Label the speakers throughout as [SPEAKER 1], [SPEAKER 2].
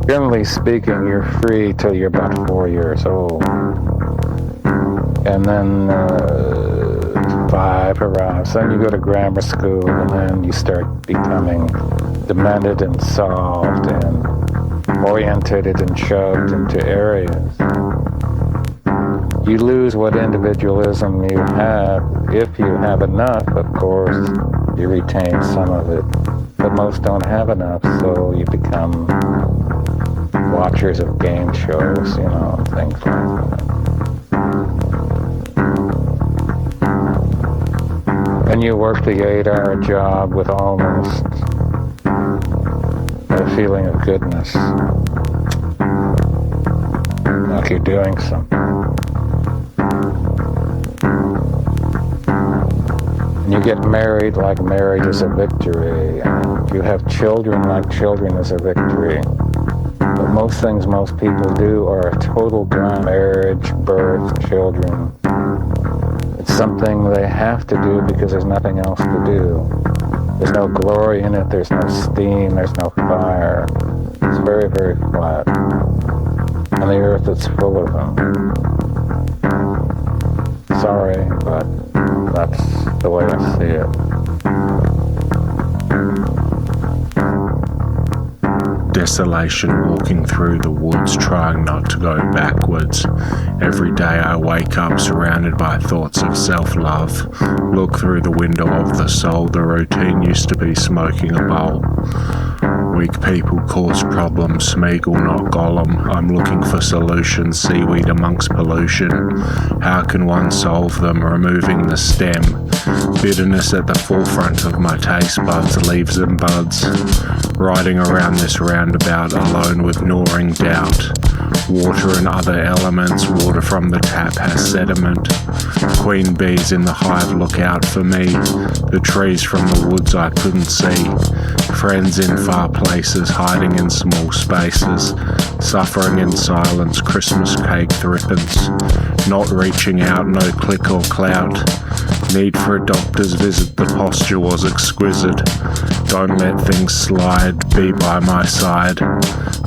[SPEAKER 1] Generally speaking, you're free till you're about 4 years old. And then 5 arrives. Then you go to grammar school, and then you start becoming demented and solved and orientated and shoved into areas. You lose what individualism you have. If you have enough, of course, you retain some of it. But most don't have enough, so you become watchers of game shows, things like that. And you work the 8-hour job with almost a feeling of goodness, like you're doing something. And you get married like marriage is a victory, and you have children like children is a victory. But most things most people do are a total grind. Marriage, birth, children. It's something they have to do because there's nothing else to do. There's no glory in it, there's no steam, there's no fire. It's very, very flat. And the earth is full of them. Sorry, but that's the way I see it.
[SPEAKER 2] Desolation, walking through the woods, trying not to go backwards. Every day I wake up surrounded by thoughts of self-love. Look through the window of the soul. The routine used to be smoking a bowl. Weak people cause problems, Smeagol, not Gollum. I'm looking for solutions, seaweed amongst pollution. How can one solve them? Removing the stem. Bitterness at the forefront of my taste buds, leaves and buds. Riding around this roundabout alone with gnawing doubt. Water and other elements, water from the tap has sediment. Queen bees in the hive look out for me. The trees from the woods I couldn't see. Friends in far places, hiding in small spaces. Suffering in silence, Christmas cake thrippence. Not reaching out, no click or clout. Need for a doctor's visit, the posture was exquisite. Don't let things slide, be by my side.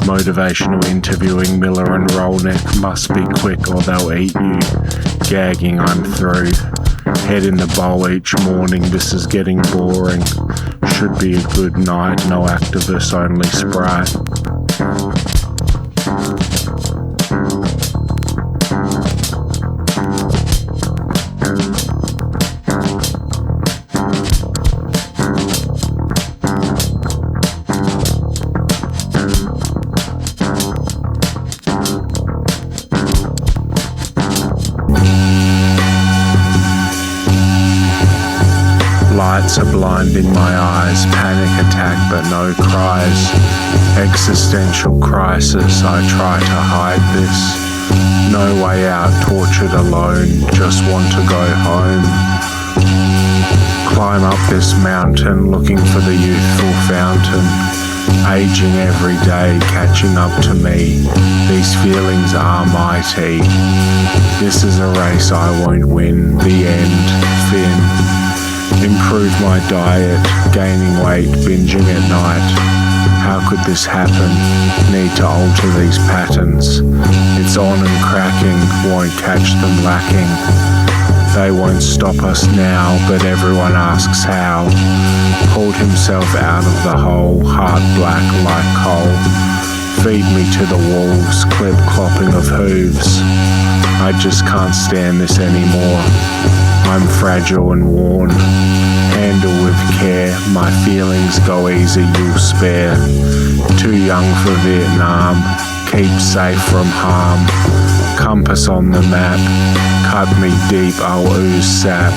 [SPEAKER 2] Motivational interviewing, Miller and Rolnick. Must be quick or they'll eat you. Gagging, I'm through. Head in the bowl each morning, this is getting boring. Should be a good night, no activists, only Sprite. Lights are blinding my eyes, panic attack but no cries. Existential crisis, I try to hide this. No way out, tortured alone, just want to go home. Climb up this mountain, looking for the youthful fountain. Aging every day, catching up to me. These feelings are mighty. This is a race I won't win, the end, Finn. Improve my diet, gaining weight, binging at night. How could this happen? Need to alter these patterns. It's on and cracking, won't catch them lacking. They won't stop us now, but everyone asks how. Pulled himself out of the hole, heart black like coal. Feed me to the wolves, clip clopping of hooves. I just can't stand this anymore. I'm fragile and worn. Handle with care, my feelings go easy, you'll spare. Too young for Vietnam, keep safe from harm. Compass on the map, cut me deep, I'll ooze sap.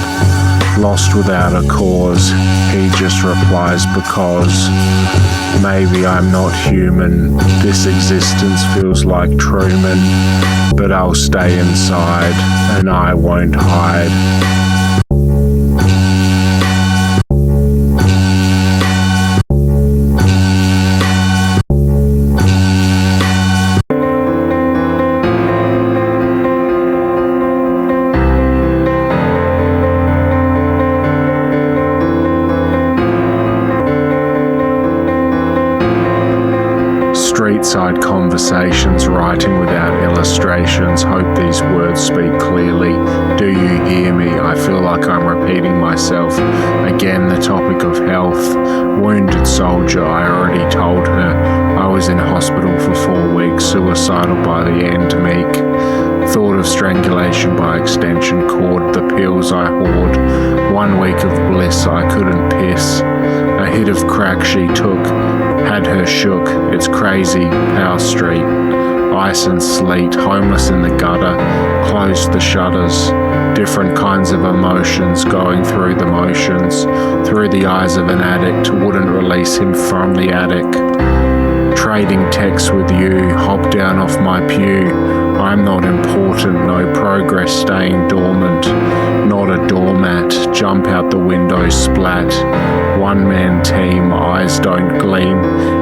[SPEAKER 2] Lost without a cause, he just replies because. Maybe I'm not human, this existence feels like Truman. But I'll stay inside, and I won't hide. Streetside conversations, writing without illustrations. Hope these words speak clearly. Do you hear me? I feel like I'm repeating myself. Again, the topic of health. Wounded soldier, I already told her. I was in hospital for 4 weeks, suicidal by the end, meek. Thought of strangulation by extension cord, the pills I hoard. 1 week of bliss, I couldn't piss. A hit of crack she took, had her shook. It's crazy, Power Street. Ice and sleet, homeless in the gutter, closed the shutters. Different kinds of emotions going through the motions. Through the eyes of an addict, wouldn't release him from the attic. Trading texts with you, hop down off my pew. I'm not important, no progress staying dormant. Not a doormat, jump out the window, splat. One-man team, eyes don't gleam.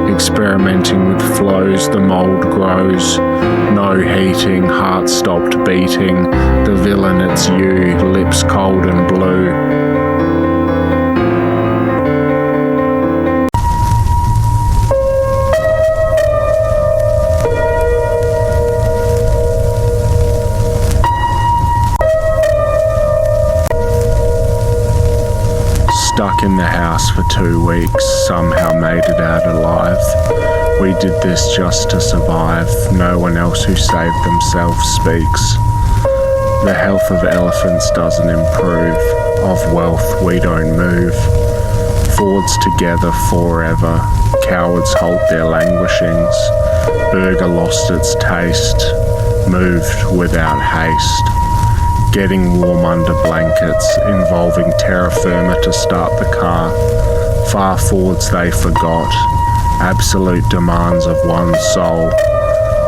[SPEAKER 2] Experimenting with flows, the mold grows. No heating, heart stopped beating. The villain, it's you, lips cold and blue. Stuck in the house for 2 weeks, somehow made it out alive. We did this just to survive, no one else who saved themselves speaks. The health of elephants doesn't improve, of wealth we don't move. Fords together forever, cowards halt their languishings. Burger lost its taste, moved without haste. Getting warm under blankets, involving terra firma to start the car. Far forwards they forgot, absolute demands of one soul.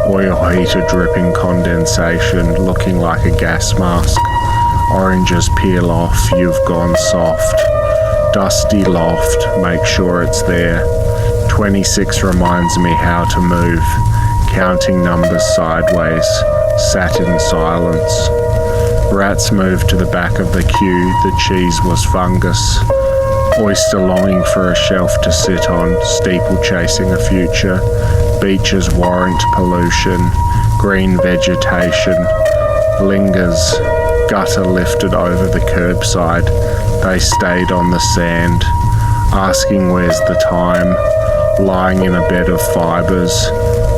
[SPEAKER 2] Oil heater dripping condensation, looking like a gas mask. Oranges peel off, you've gone soft. Dusty loft, make sure it's there. 26 reminds me how to move, counting numbers sideways, sat in silence. Rats moved to the back of the queue, the cheese was fungus. Oyster longing for a shelf to sit on, steeple chasing a future. Beaches warrant pollution, green vegetation. Lingers, gutter lifted over the curbside. They stayed on the sand, asking where's the time. Lying in a bed of fibres.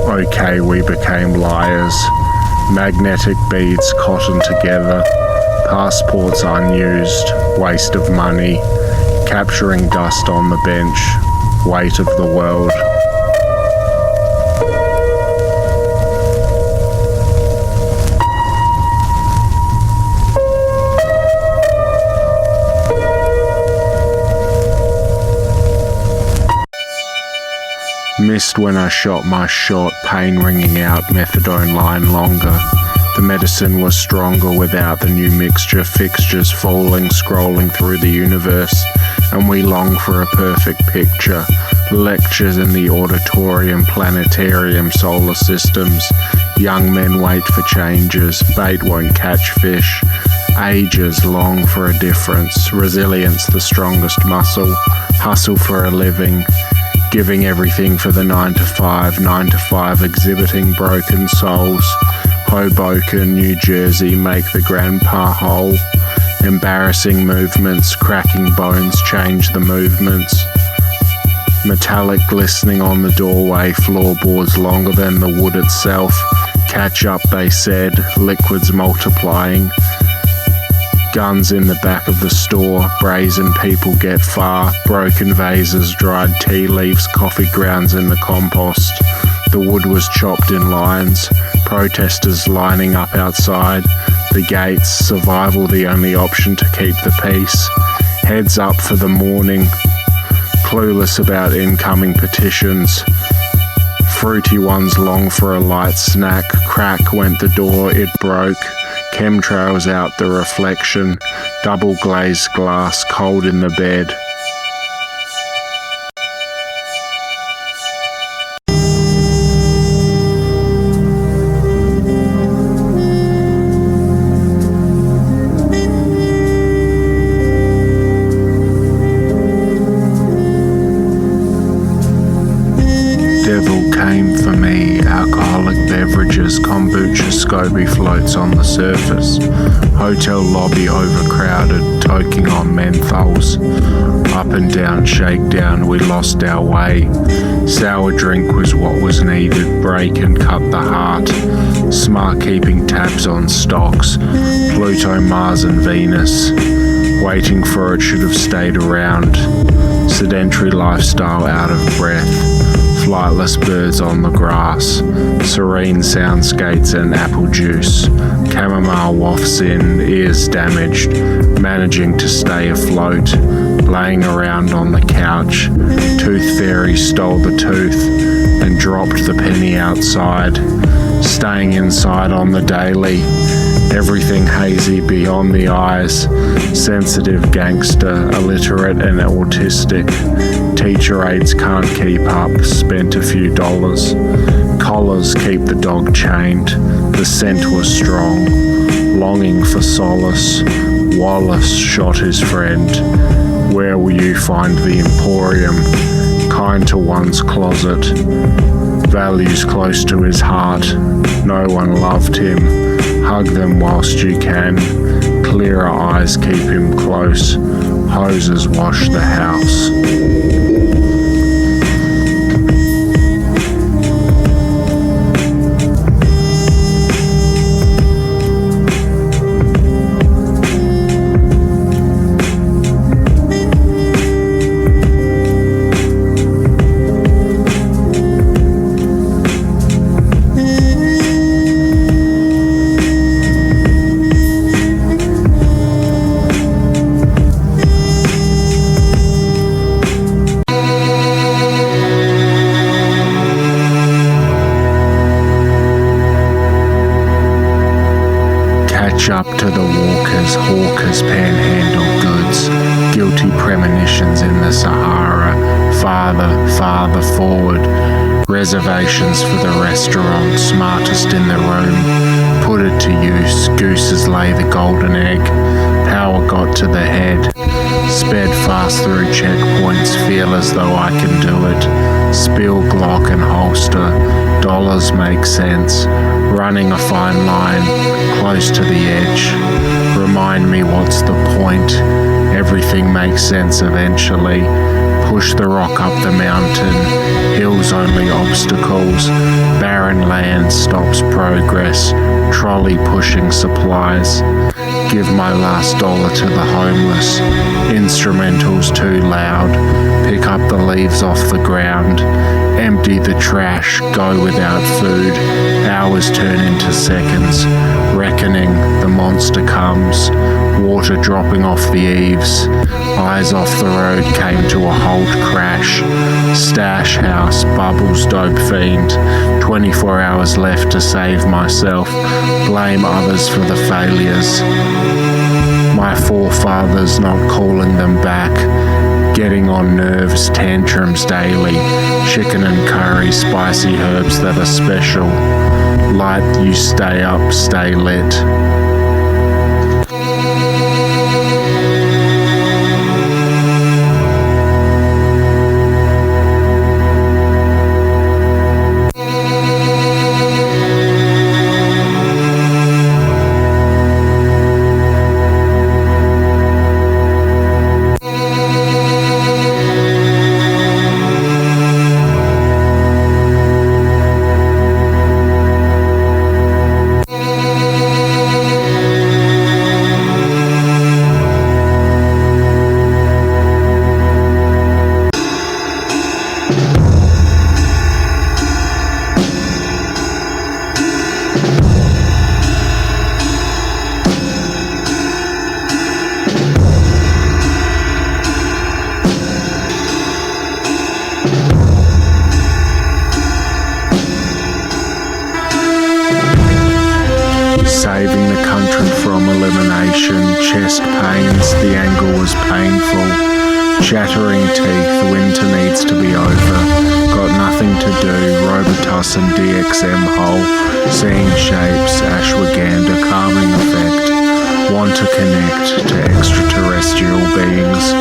[SPEAKER 2] Okay, we became liars. Magnetic beads cotton together, passports unused, waste of money, capturing dust on the bench, weight of the world. Missed when I shot my shot, pain ringing out, methadone line longer. The medicine was stronger without the new mixture, fixtures falling, scrolling through the universe, and we long for a perfect picture. Lectures in the auditorium, planetarium, solar systems. Young men wait for changes, bait won't catch fish. Ages long for a difference, resilience the strongest muscle, hustle for a living. Giving everything for the 9 to 5, exhibiting broken souls. Hoboken, New Jersey, make the grandpa whole. Embarrassing movements, cracking bones, change the movements. Metallic glistening on the doorway, floorboards longer than the wood itself. Catch up, they said, liquids multiplying. Guns in the back of the store, brazen people get far, broken vases, dried tea leaves, coffee grounds in the compost. The wood was chopped in lines, protesters lining up outside, the gates, survival the only option to keep the peace. Heads up for the morning, clueless about incoming petitions. Fruity ones long for a light snack, crack went the door, it broke. Chemtrails out the reflection, double glazed glass, cold in the bed. Devil came for me, Staplehurst kombucha SCOBY floats on the surface. Hotel lobby overcrowded, toking on menthols. Up and down, shakedown, we lost our way. Sour drink was what was needed, break and cut the heart. Smart keeping tabs on stocks, Pluto, Mars and Venus. Waiting for it should have stayed around. Sedentary lifestyle out of breath. Flightless birds on the grass. Serene soundscapes and apple juice. Chamomile wafts in, ears damaged. Managing to stay afloat. Laying around on the couch. Tooth fairy stole the tooth and dropped the penny outside. Staying inside on the daily. Everything hazy beyond the eyes. Sensitive gangster, illiterate and autistic. Teacher aides can't keep up, spent a few dollars. Collars keep the dog chained. The scent was strong. Longing for solace. Wallace shot his friend. Where will you find the emporium? Kind to one's closet. Values close to his heart. No one loved him. Hug them whilst you can. Clearer eyes keep him close. Hoses wash the house. Up to the walkers, hawkers panhandle goods, guilty premonitions in the Sahara, farther forward, reservations for the restaurant, smartest in the room, put it to use, gooses lay the golden egg, power got to the head, sped fast through checkpoints, feel as though I can do it, spill Glock and holster, dollars make sense, running a fine line, close to the edge. Remind me what's the point. Everything makes sense eventually. Push the rock up the mountain. Hills only obstacles. Barren land stops progress. Trolley pushing supplies. Give my last dollar to the homeless. Instrumentals too loud. Pick up the leaves off the ground. Empty the trash, go without food. Hours turn into seconds. Reckoning, the monster comes. Water dropping off the eaves. Eyes off the road came to a halt crash. Stash house, bubbles, dope fiend. 24 hours left to save myself. Blame others for the failures. My forefathers not calling them back. Getting on nerves, tantrums daily. Chicken and curry, spicy herbs that are special. Light, you stay up, stay lit. Saving the country from elimination, chest pains, the angle was painful. Shattering teeth, winter needs to be over. Got nothing to do, Robitussin DXM hole. Seeing shapes, ashwagandha, calming effect. Want to connect to extraterrestrial beings.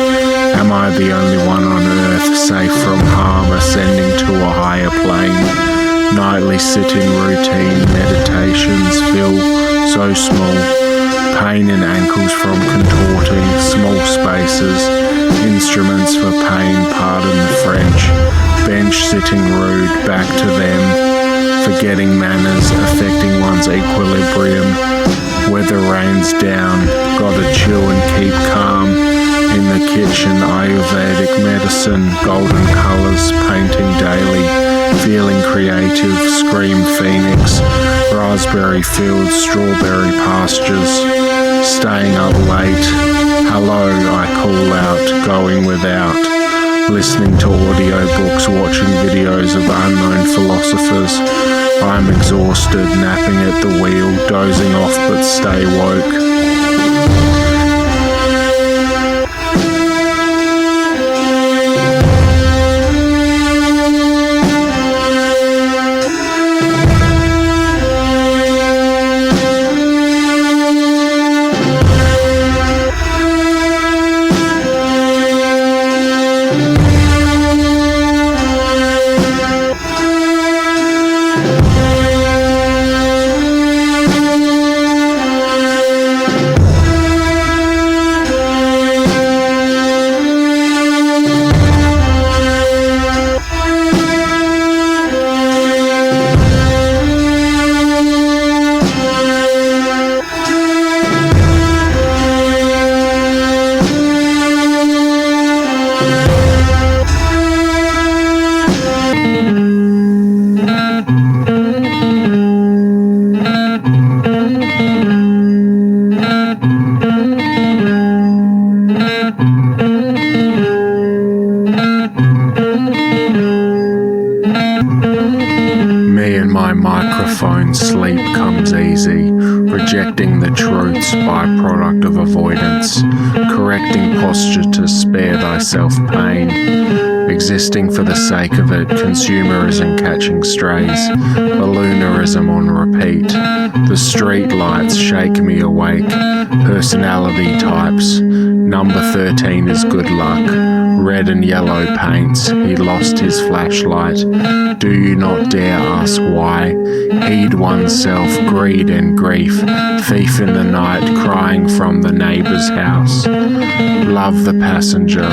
[SPEAKER 2] Am I the only one on Earth safe from harm, ascending to a higher plane? Nightly sitting routine meditations feel so small. Pain in ankles from contorting, small spaces, instruments for pain, pardon the French. Bench sitting rude, back to them. Forgetting manners, affecting one's equilibrium. Weather rains down, gotta chill and keep calm. In the kitchen, Ayurvedic medicine, golden colours, painting daily. Feeling creative, scream phoenix. Raspberry fields, strawberry pastures. Staying up late. Hello, I call out, going without. Listening to audiobooks, watching videos of unknown philosophers. I'm exhausted, napping at the wheel, dozing off but stay woke. Microphone sleep comes easy, rejecting the truth's byproduct of avoidance, correcting posture to spare thyself pain, existing for the sake of it, consumerism catching strays, balloonerism on repeat, the street lights shake me awake, personality types, number 13 is good luck, red and yellow paints, he lost his flashlight, do you not dare ask why, heed oneself, greed and grief, thief in the night crying from the neighbour's house, love the passenger,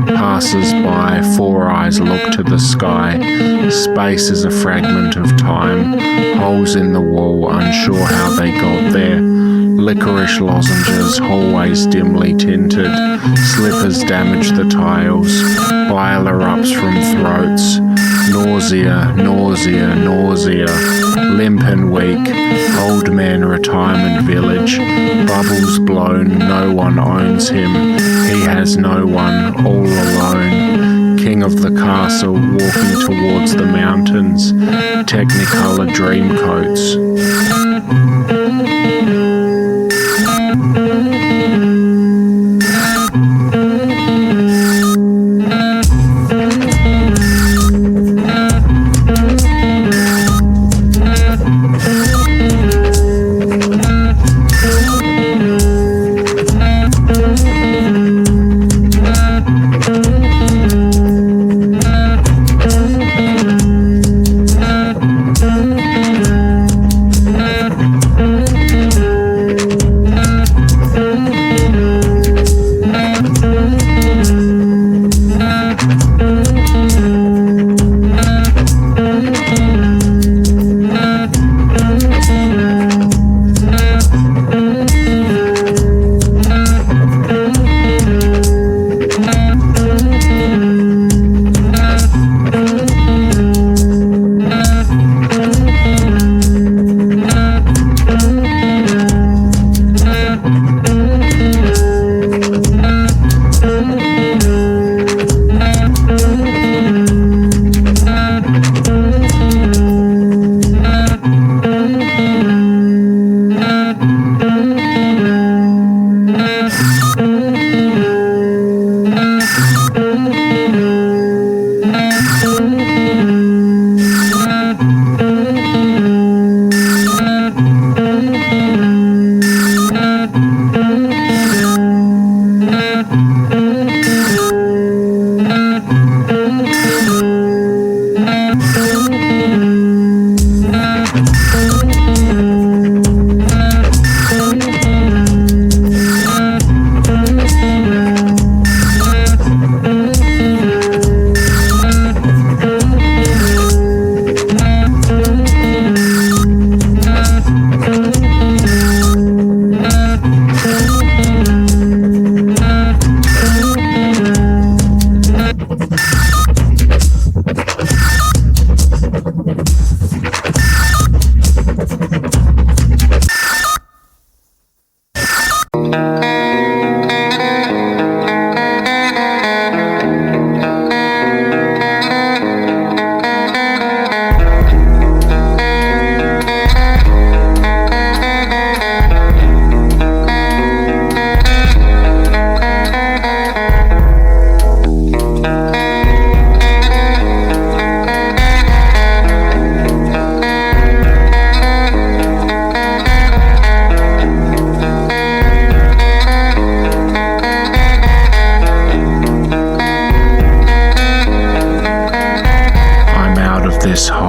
[SPEAKER 2] passers by, four eyes look to the sky, space is a fragment of time, holes in the wall, unsure how they got there, licorice lozenges, hallways dimly tinted, slippers damage the tiles, bile erupts from throats, nausea, nausea, nausea, limp and weak, old man retirement village, bubbles blown, no one owns him, he has no one, all alone, king of the castle walking towards the mountains, technicolor dream coats.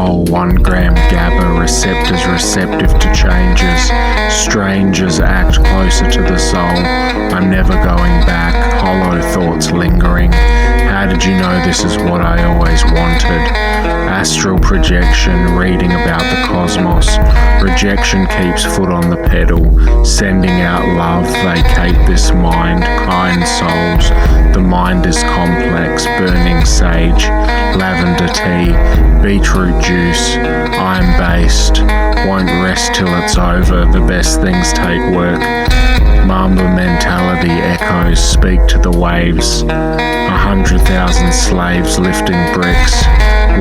[SPEAKER 2] control, 1 gram GABA receptors receptive to changes. Strangers act closer to the soul. I'm never going back, hollow thoughts lingering. How did you know this is what I always wanted? Astral projection, reading about the cosmos. Rejection keeps foot on the pedal. Sending out love, vacate this mind. Kind souls, the mind is complex. Burning sage, lavender tea, beetroot juice. I'm based, won't rest till it's over. The best things take work. Mamba mentality echoes, speak to the waves. 100,000 slaves lifting bricks,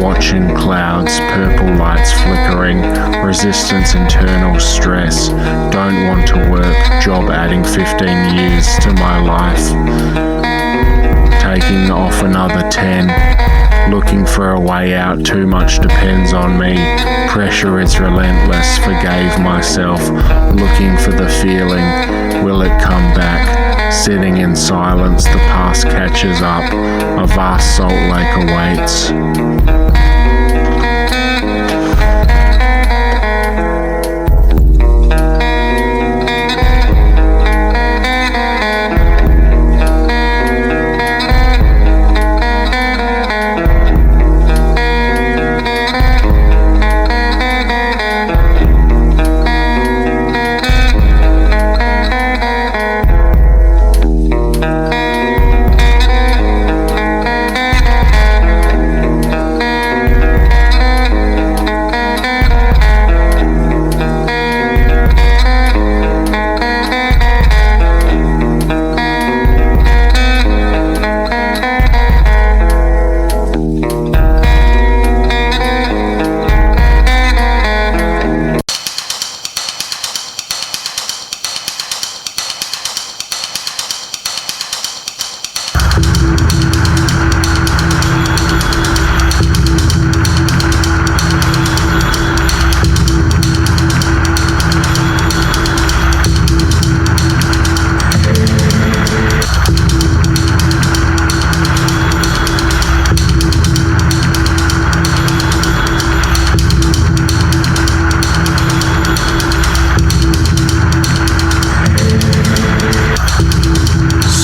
[SPEAKER 2] watching clouds, purple lights flickering, resistance, internal stress, don't want to work, job adding 15 years to my life, taking off another 10, looking for a way out, too much depends on me, pressure is relentless, forgave myself, looking for the feeling, will it come back? Sitting in silence, the past catches up, a vast salt lake awaits.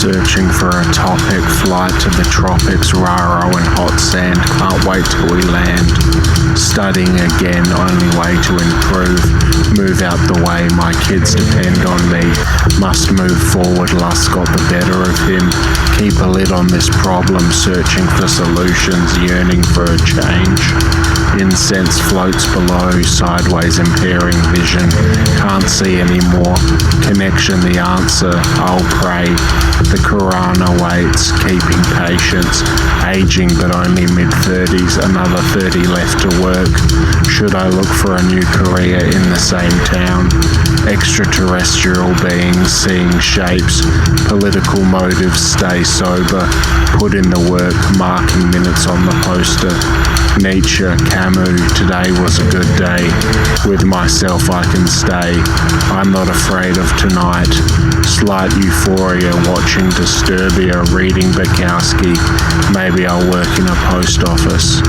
[SPEAKER 2] Searching for a topic, flight to the tropics, raro and hot sand, can't wait till we land. Studying again, only way to improve, move out the way, my kids depend on me, must move forward, lust got the better of him, keep a lid on this problem, searching for solutions, yearning for a change. Incense floats below, sideways impairing vision, can't see anymore, connection the answer, I'll pray, the Quran awaits, keeping patience, aging but only mid-30s, another 30 left to work, should I look for a new career in the same town, extraterrestrial beings, seeing shapes, political motives, stay sober, put in the work, marking minutes on the poster, Nietzsche, Camus, today was a good day. With myself I can stay. I'm not afraid of tonight. Slight euphoria, watching Disturbia, reading Bukowski. Maybe I'll work in a post office.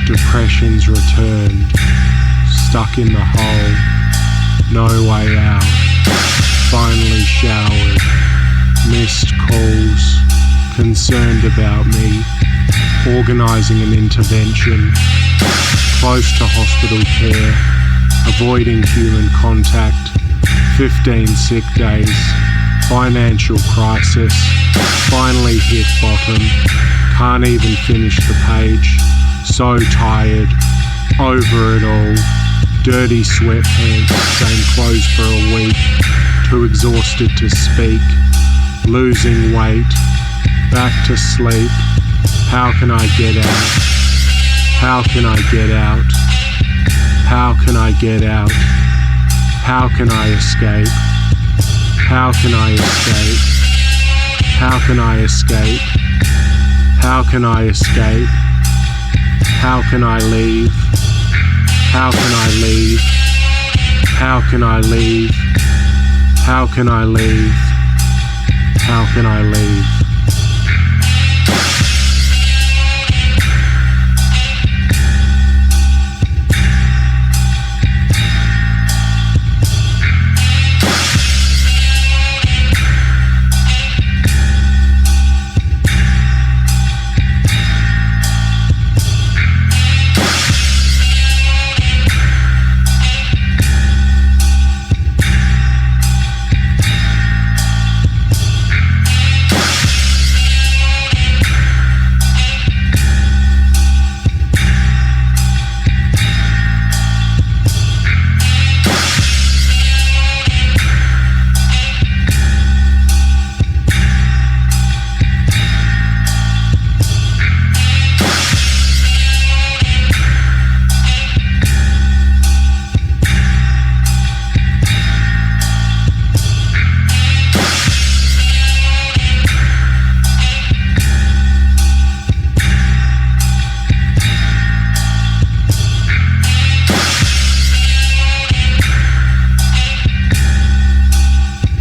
[SPEAKER 3] Depression's returned,
[SPEAKER 2] stuck in the hole, no way out. Finally showered, missed calls, concerned about me, organising an intervention, close to hospital care, avoiding human contact, 15 sick days, financial crisis, finally hit bottom, can't even finish the page, so tired, over it all, dirty sweatpants, same clothes for a week, too exhausted to speak, losing weight, back to sleep, how can I get out? How can I get out? How can I get out? How can I escape? How can I escape? How can I escape? How can I escape? How can I leave? How can I leave? How can I leave? How can I leave? How can I leave?